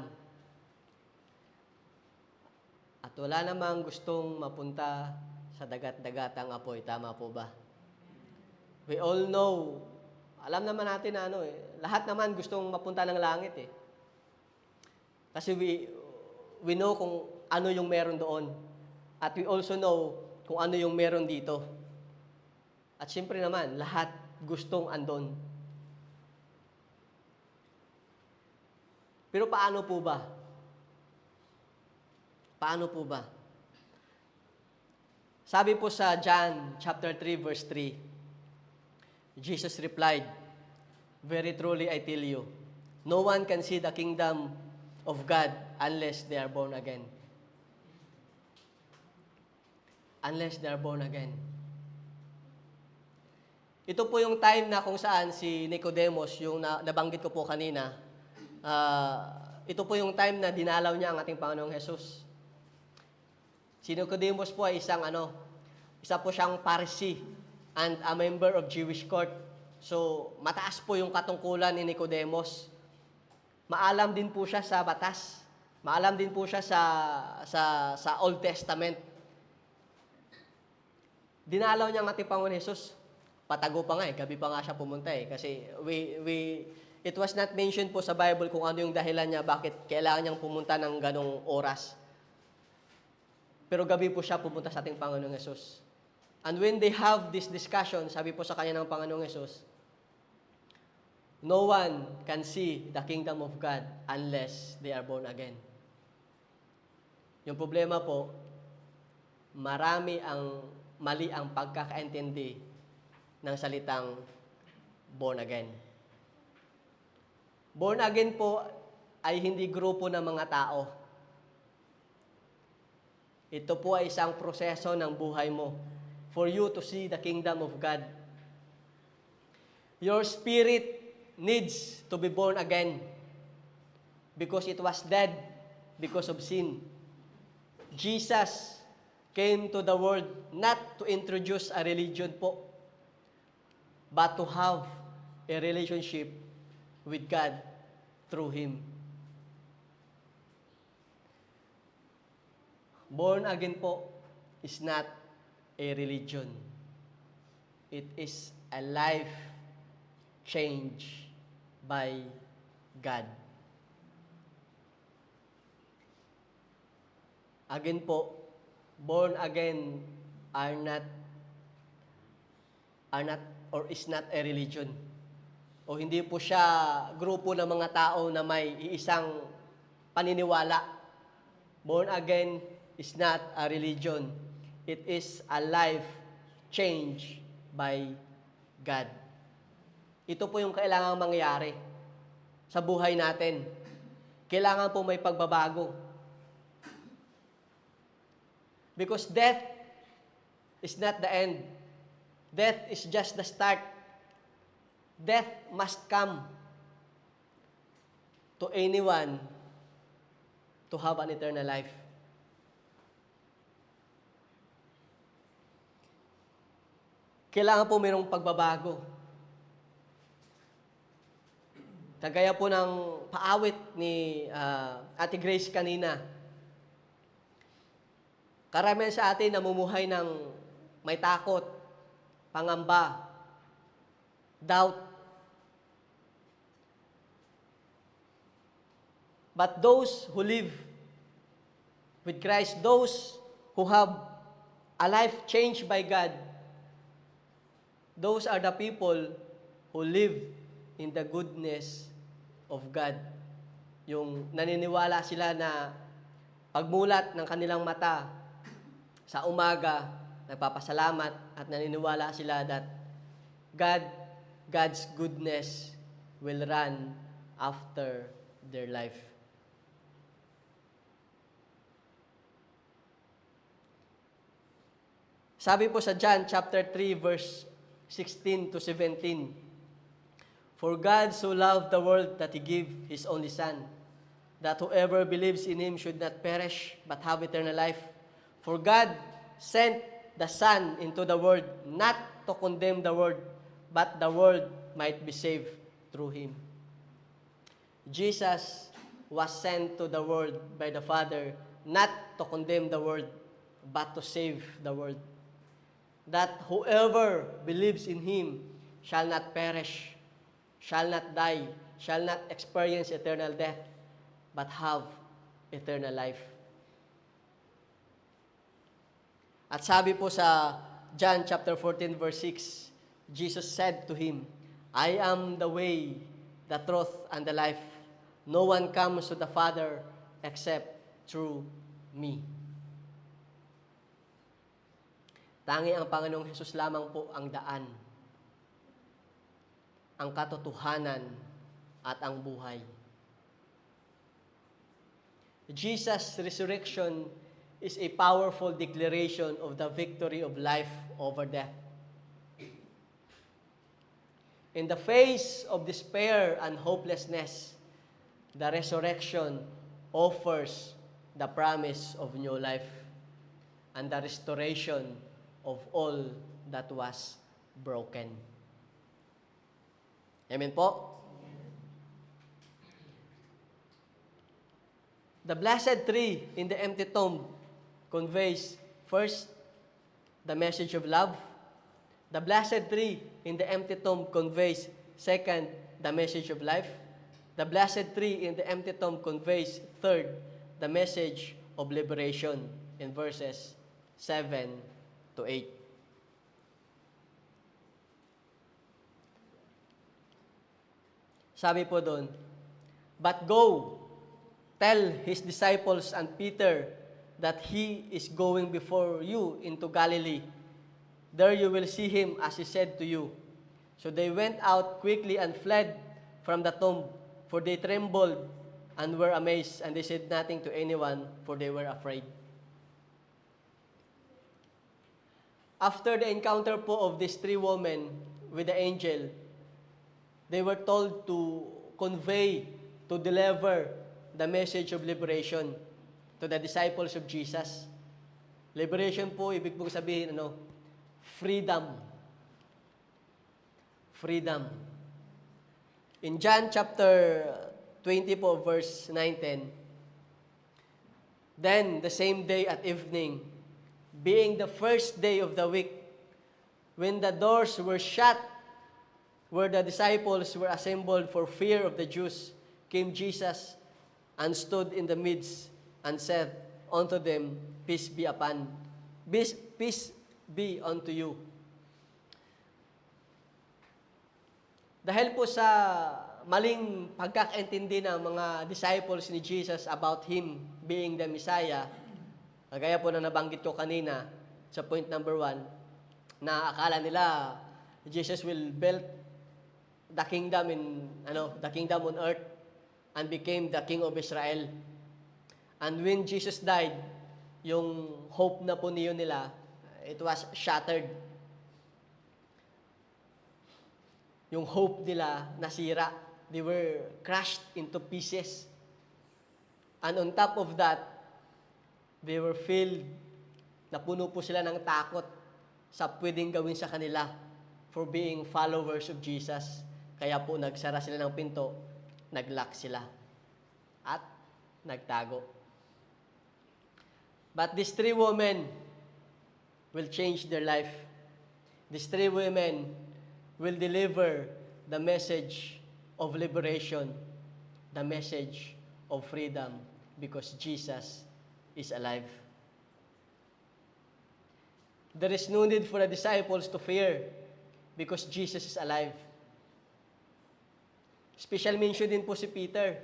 At wala namang gustong mapunta sa dagat-dagatang apoy. Tama po ba? We all know, alam naman natin na lahat naman gustong mapunta ng langit eh. Kasi we know kung ano yung meron doon. At we also know kung ano yung meron dito. At siyempre naman, lahat gustong andon. Pero paano po ba? Paano po ba? Sabi po sa John chapter 3 verse 3, Jesus replied, "Very truly I tell you, no one can see the kingdom of God unless they are born again." Unless they are born again. Ito po yung time na kung saan si Nicodemus, yung nabanggit ko po kanina, ito po yung time na dinalaw niya ang ating Panginoong Jesus. Si Nicodemus po ay isa po siyang Pharisee and a member of Jewish court. So, mataas po yung katungkulan ni Nicodemus. Maalam din po siya sa batas. Maalam din po siya sa Old Testament. Dinalaw niya ang ating Panginoon Jesus. Patago pa nga gabi pa nga siya pumunta kasi it was not mentioned po sa Bible kung ano yung dahilan niya bakit kailangan niyang pumunta ng ganong oras. Pero gabi po siya pumunta sa ating Panginoong Jesus. And when they have this discussion, sabi po sa kanya ng Panginoong Hesus, no one can see the kingdom of God unless they are born again. Yung problema po, mali ang pagkakaintindi ng salitang born again. Born again po ay hindi grupo ng mga tao. Ito po ay isang proseso ng buhay mo for you to see the kingdom of God. Your spirit needs to be born again because it was dead because of sin. Jesus came to the world not to introduce a religion po, but to have a relationship with God through Him. Born again po is not a religion. It is a life change by God. Again po, born again are not or is not a religion. O hindi po siya grupo ng mga tao na may iisang paniniwala. Born again is not a religion. It is a life change by God. Ito po yung kailangang mangyari sa buhay natin. Kailangan po may pagbabago. Because death is not the end. Death is just the start. Death must come to anyone to have an eternal life. Kailangan po mayroong pagbabago. Kagaya po ng paawit ni Ate Grace kanina. Karamihan sa atin namumuhay ng may takot, pangamba, doubt. But those who live with Christ, those who have a life changed by God, those are the people who live in the goodness of God. Yung naniniwala sila na pagmulat ng kanilang mata sa umaga, nagpapasalamat at naniniwala sila that God's goodness will run after their life. Sabi po sa John chapter 3 verse 16 to 17, "For God so loved the world that He gave His only Son, that whoever believes in Him should not perish but have eternal life. For God sent the Son into the world not to condemn the world, but the world might be saved through Him." Jesus was sent to the world by the Father not to condemn the world, but to save the world. That whoever believes in Him shall not perish, shall not die, shall not experience eternal death, but have eternal life. At sabi po sa John chapter 14 verse 6, Jesus said to him, "I am the way, the truth, and the life. No one comes to the Father except through me." Tangi ang Panginoong Hesus lamang po ang daan, ang katotohanan, at ang buhay. Jesus' resurrection is a powerful declaration of the victory of life over death. In the face of despair and hopelessness, the resurrection offers the promise of new life and the restoration of all that was broken. Amen po? The blessed tree in the empty tomb conveys, first, the message of love. The blessed tree in the empty tomb conveys, second, the message of life. The blessed tree in the empty tomb conveys, third, the message of liberation in verses 7 to 8. Sabi po doon, "But go, tell his disciples and Peter that he is going before you into Galilee. There you will see him as he said to you." So they went out quickly and fled from the tomb, for they trembled and were amazed, and they said nothing to anyone, for they were afraid. After the encounter po of these three women with the angel, they were told to convey, to deliver the message of liberation to the disciples of Jesus. Liberation po, ibig pong sabihin, freedom. Freedom. In John chapter 20 po, verse 9-10, "Then the same day at evening, being the first day of the week, when the doors were shut, where the disciples were assembled for fear of the Jews, came Jesus and stood in the midst and said unto them, Peace be unto you." Dahil po sa maling pagkakaintindi ng mga disciples ni Jesus about Him being the Messiah, kagaya po na nabanggit ko kanina sa point number 1, na akala nila Jesus will build the kingdom the kingdom on earth and became the King of Israel. And when Jesus died, yung hope na po niyo nila, it was shattered. Yung hope nila nasira. They were crushed into pieces. And on top of that, they were filled, napuno po sila ng takot sa pwedeng gawin sa kanila for being followers of Jesus. Kaya po nagsara sila ng pinto, nag-lock sila, at nagtago. But these three women will change their life. These three women will deliver the message of liberation, the message of freedom, because Jesus is alive. There is no need for the disciples to fear because Jesus is alive. Special mention din po si Peter,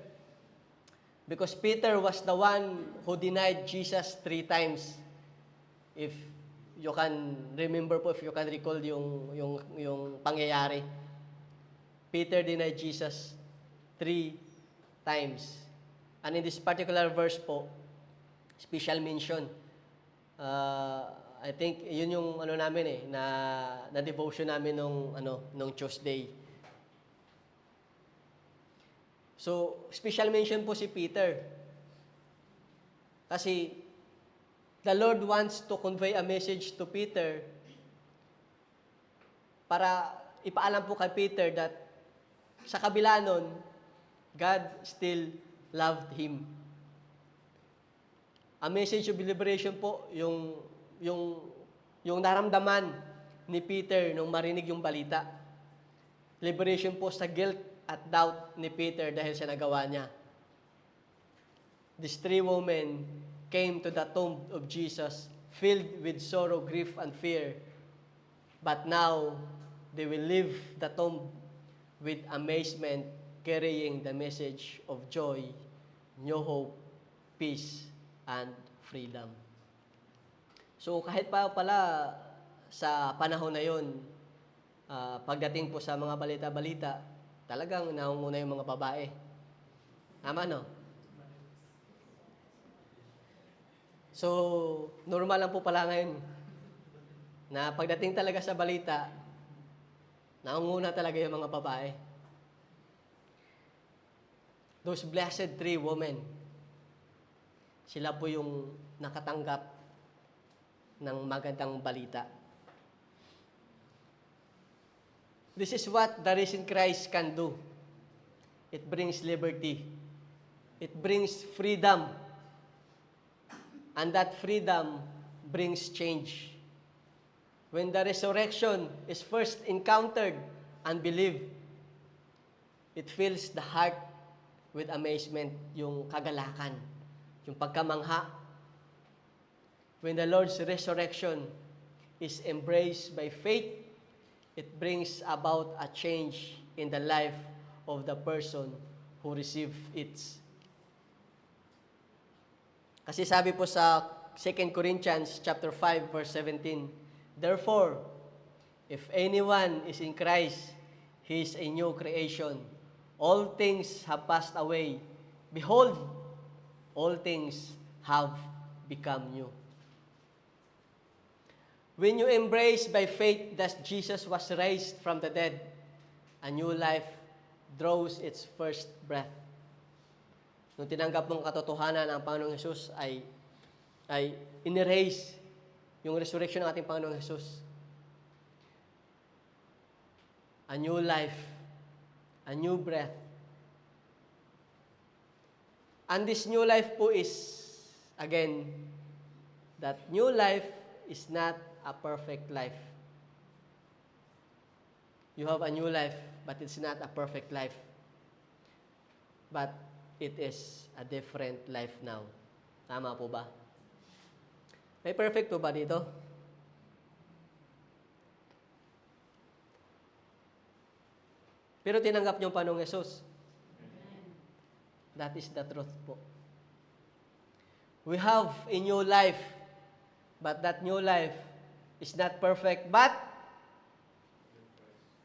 because Peter was the one who denied Jesus 3 times. If you can remember po, if you can recall yung pangyayari. Peter denied Jesus 3 times. And in this particular verse po, special mention. I think yun yung namin na devotion namin nung Tuesday. So, special mention po si Peter. Kasi the Lord wants to convey a message to Peter para ipaalam po kay Peter that sa kabila nun, God still loved him. A message of liberation po, yung naramdaman ni Peter nung marinig yung balita. Liberation po sa guilt at doubt ni Peter dahil sa nagawa niya. These 3 women came to the tomb of Jesus filled with sorrow, grief, and fear. But now, they will leave the tomb with amazement, carrying the message of joy, new hope, peace, and freedom. So kahit pa pala sa panahon na yun, pagdating po sa mga balita-balita, talagang naunguna yung mga babae. Tama, no? So, normal lang po pala ngayon na pagdating talaga sa balita, naunguna talaga yung mga babae. Those blessed 3 women, sila po yung nakatanggap ng magandang balita. This is what the risen Christ can do. It brings liberty. It brings freedom. And that freedom brings change. When the resurrection is first encountered and believed, it fills the heart with amazement, yung kagalakan, yung pagkamangha. When the Lord's resurrection is embraced by faith, it brings about a change in the life of the person who receive it. Kasi sabi po sa 2 Corinthians chapter 5 verse 17, therefore, if anyone is in Christ, he is a new creation. All things have passed away. Behold, all things have become new. When you embrace by faith that Jesus was raised from the dead, a new life draws its first breath. Nung tinanggap mong katotohanan ang Panginoong Jesus ay in-erase yung resurrection ng ating Panginoong Jesus. A new life, a new breath. And this new life po is, again, that new life is not a perfect life. You have a new life, but it's not a perfect life. But it is a different life now. Tama po ba? May perfect po ba dito? Pero tinanggap niyo ang Panginoong Yesus. That is the truth po. We have a new life, but that new life is not perfect, but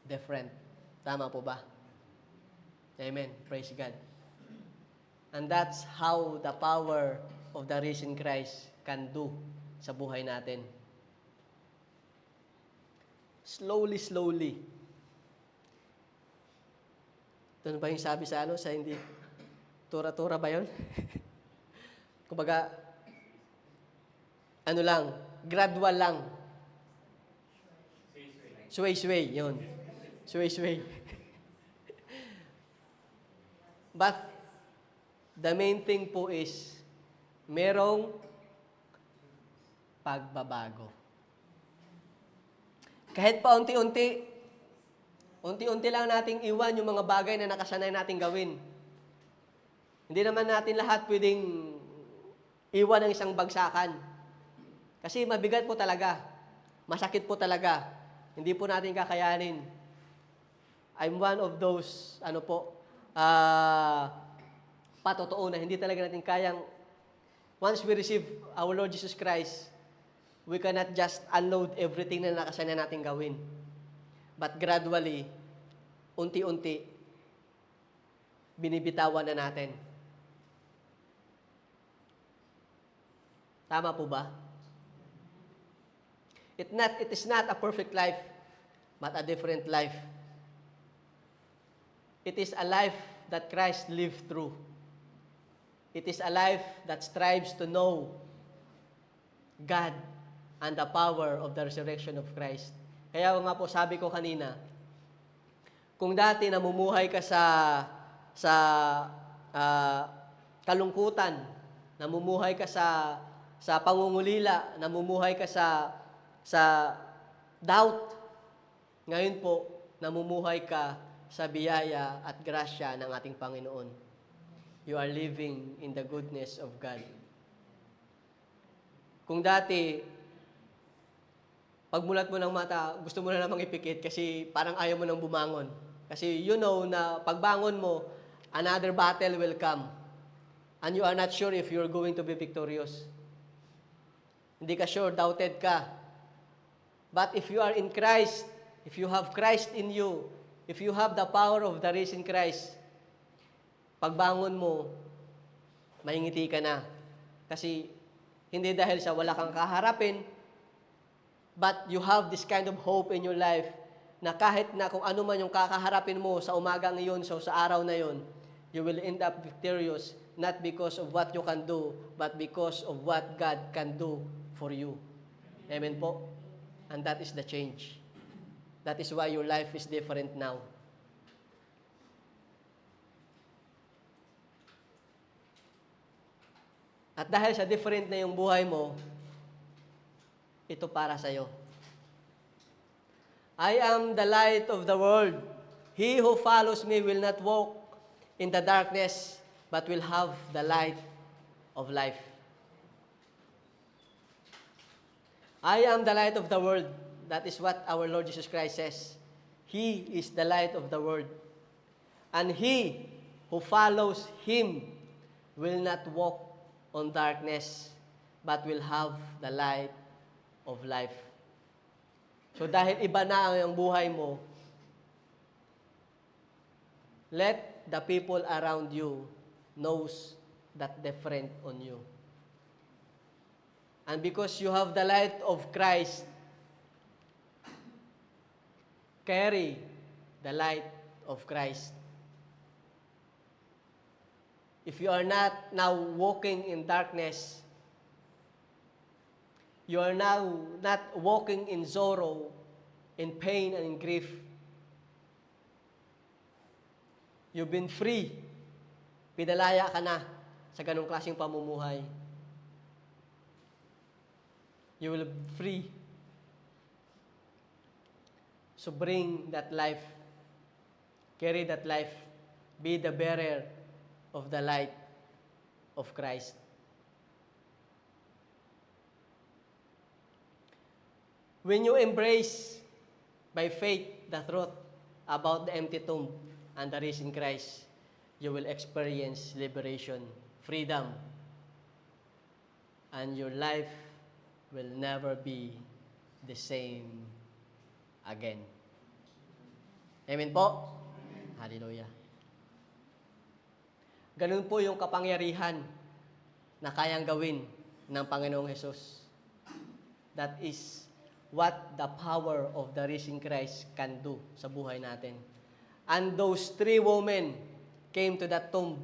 different. Tama po ba? Amen. Praise God. And that's how the power of the risen Christ can do sa buhay natin. Slowly, slowly. Ito ba yung sabi sa sa hindi? Tura-tura ba yun? Kumbaga, lang, gradual lang. Sway-sway, yun. Sway-sway. But, the main thing po is, merong pagbabago. Kahit pa unti-unti lang nating iwan yung mga bagay na nakasanay nating gawin. Hindi naman natin lahat pwedeng iwan ng isang bagsakan. Kasi mabigat po talaga. Masakit po talaga. Hindi po natin kakayanin. I'm one of those, patotoo na hindi talaga natin kayang, once we receive our Lord Jesus Christ, we cannot just unload everything na nakasanay natin gawin. But gradually, unti-unti, binibitawan na natin. Tama po ba? It is not a perfect life, but a different life. It is a life that Christ lived through. It is a life that strives to know God and the power of the resurrection of Christ. Kaya nga po sabi ko kanina, kung dati namumuhay ka sa kalungkutan, namumuhay ka sa pangungulila, namumuhay ka sa doubt, ngayon po namumuhay ka sa biyaya at grasya ng ating Panginoon. You are living in the goodness of God. Kung dati, pagmulat mo ng mata, gusto mo na namang ipikit kasi parang ayaw mo nang bumangon. Kasi you know na pagbangon mo, another battle will come. And you are not sure if you're going to be victorious. Hindi ka sure, doubted ka. But if you are in Christ, if you have Christ in you, if you have the power of the risen Christ, pagbangon mo, maingiti ka na. Kasi hindi dahil sa wala kang kaharapin, but you have this kind of hope in your life na kahit na kung ano man yung kakaharapin mo sa umagang iyon, so sa araw na yon, you will end up victorious, not because of what you can do, but because of what God can do for you. Amen po? And that is the change. That is why your life is different now. At dahil sa different na yung buhay mo, ito para sa'yo. I am the light of the world. He who follows me will not walk in the darkness, but will have the light of life. I am the light of the world. That is what our Lord Jesus Christ says. He is the light of the world. And he who follows him will not walk on darkness, but will have the light of life. So dahil iba na ang buhay mo, let the people around you knows that different on you. And because you have the light of Christ, carry the light of Christ. If you are not now walking in darkness, you are now not walking in sorrow, in pain, and in grief. You've been free. Pinalaya ka na sa ganong klaseng pamumuhay. You will be free. So bring that life. Carry that life. Be the bearer of the light of Christ. When you embrace by faith the truth about the empty tomb and the risen Christ, you will experience liberation, freedom, and your life will never be the same again. Amen po? Hallelujah. Ganun po yung kapangyarihan na kayang gawin ng Panginoong Hesus. That is what the power of the risen Christ can do sa buhay natin. And those 3 women came to that tomb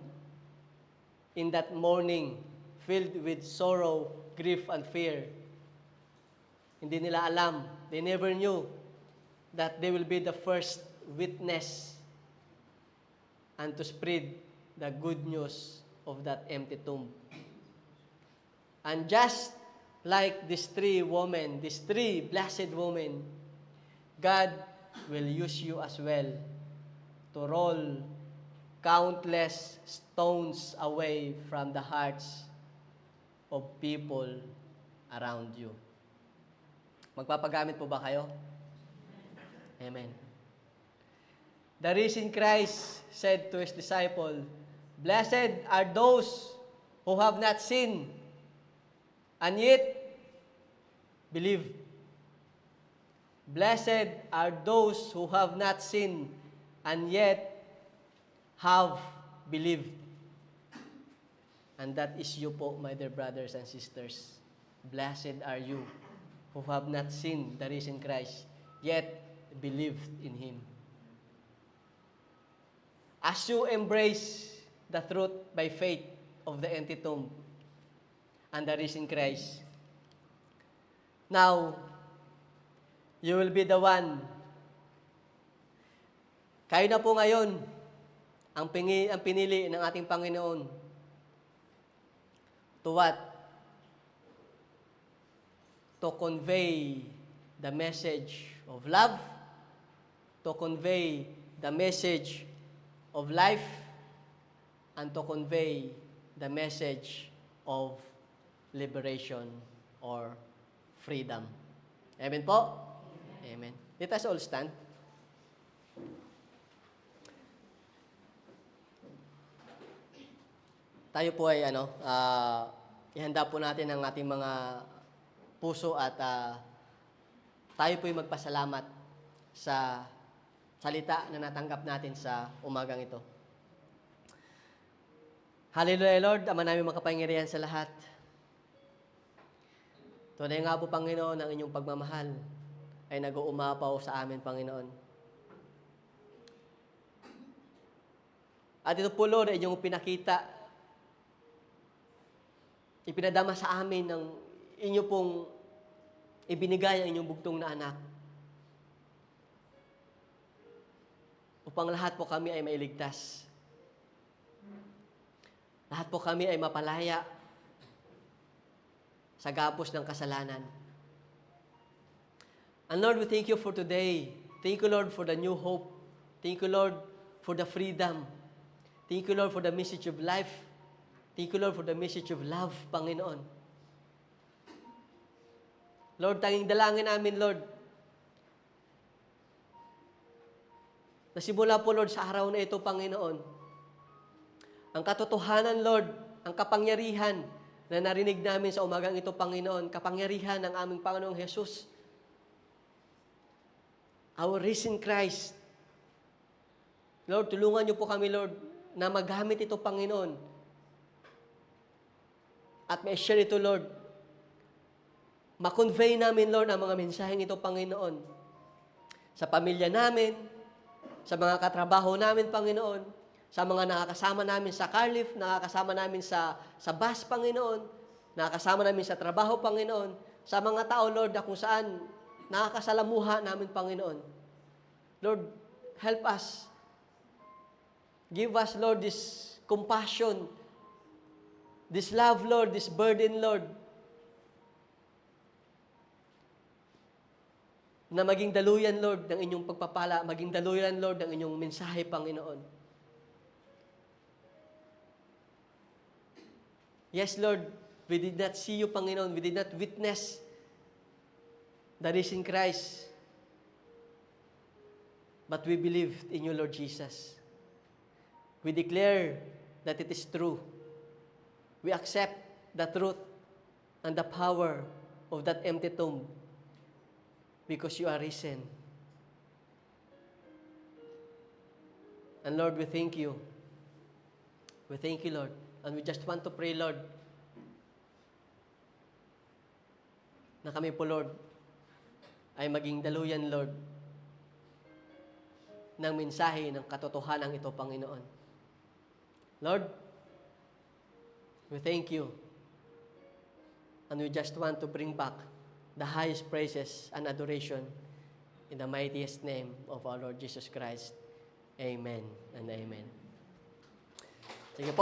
in that morning, filled with sorrow, grief, and fear. Hindi nila alam, they never knew that they will be the first witness and to spread the good news of that empty tomb. And just like these 3 women, these 3 blessed women, God will use you as well to roll countless stones away from the hearts of people around you. Magpapagamit po ba kayo? Amen. The risen Christ said to His disciple, "Blessed are those who have not seen and yet believe." Blessed are those who have not seen and yet have believed. And that is you po, my dear brothers and sisters. Blessed are you who have not seen the risen Christ, yet believed in Him. As you embrace the truth by faith of the empty tomb and the risen Christ, now, you will be the one. Kayo na po ngayon ang pinili ng ating Panginoon. To what? To convey the message of love, to convey the message of life, and to convey the message of liberation or freedom. Amen po? Amen. Let us all stand. Tayo po ay ihanda po natin ang ating mga puso at tayo po ay magpasalamat sa salita na natanggap natin sa umagang ito. Hallelujah, Lord, Ama namin makapangyarihan sa lahat. Tunay nga po, Panginoon, ang inyong pagmamahal ay nag-uumapaw sa amin, Panginoon. At ito po, Lord, ay inyong pinakita, ipinadama sa amin ng inyo pong ibinigay ang inyong bugtong na anak. Upang lahat po kami ay mailigtas. Lahat po kami ay mapalaya sa gapos ng kasalanan. And Lord, we thank you for today. Thank you, Lord, for the new hope. Thank you, Lord, for the freedom. Thank you, Lord, for the message of life. Thank you, Lord, for the message of love, Panginoon. Lord, tanging dalangin namin, Lord, na na simula po, Lord, sa araw na ito, Panginoon, ang katotohanan, Lord, ang kapangyarihan na narinig namin sa umagang ito, Panginoon, kapangyarihan ng aming Panginoong Jesus, our risen Christ. Lord, tulungan niyo po kami, Lord, na magamit ito, Panginoon, at ma-share ito, Lord. Ma-convey namin, Lord, ang mga mensaheng ito, Panginoon, sa pamilya namin, sa mga katrabaho namin, Panginoon, sa mga nakakasama namin sa Carliff, nakakasama namin sa bus, Panginoon, nakakasama namin sa trabaho, Panginoon, sa mga tao, Lord, na kung saan nakakasalamuha namin, Panginoon. Lord, help us. Give us, Lord, this compassion, this love, Lord, this burden, Lord, na maging daluyan, Lord, ng inyong pagpapala, maging daluyan, Lord, ng inyong mensahe, Panginoon. Yes, Lord, we did not see you, Panginoon. We did not witness the risen Christ. But we believed in you, Lord Jesus. We declare that it is true. We accept the truth and the power of that empty tomb because you are risen. And Lord, we thank you. We thank you, Lord. And we just want to pray, Lord, na kami po, Lord, ay maging daluyan, Lord, ng mensahe ng katotohanan ito, Panginoon. Lord, we thank you. And we just want to bring back the highest praises and adoration in the mightiest name of our Lord Jesus Christ. Amen and amen. Sige po.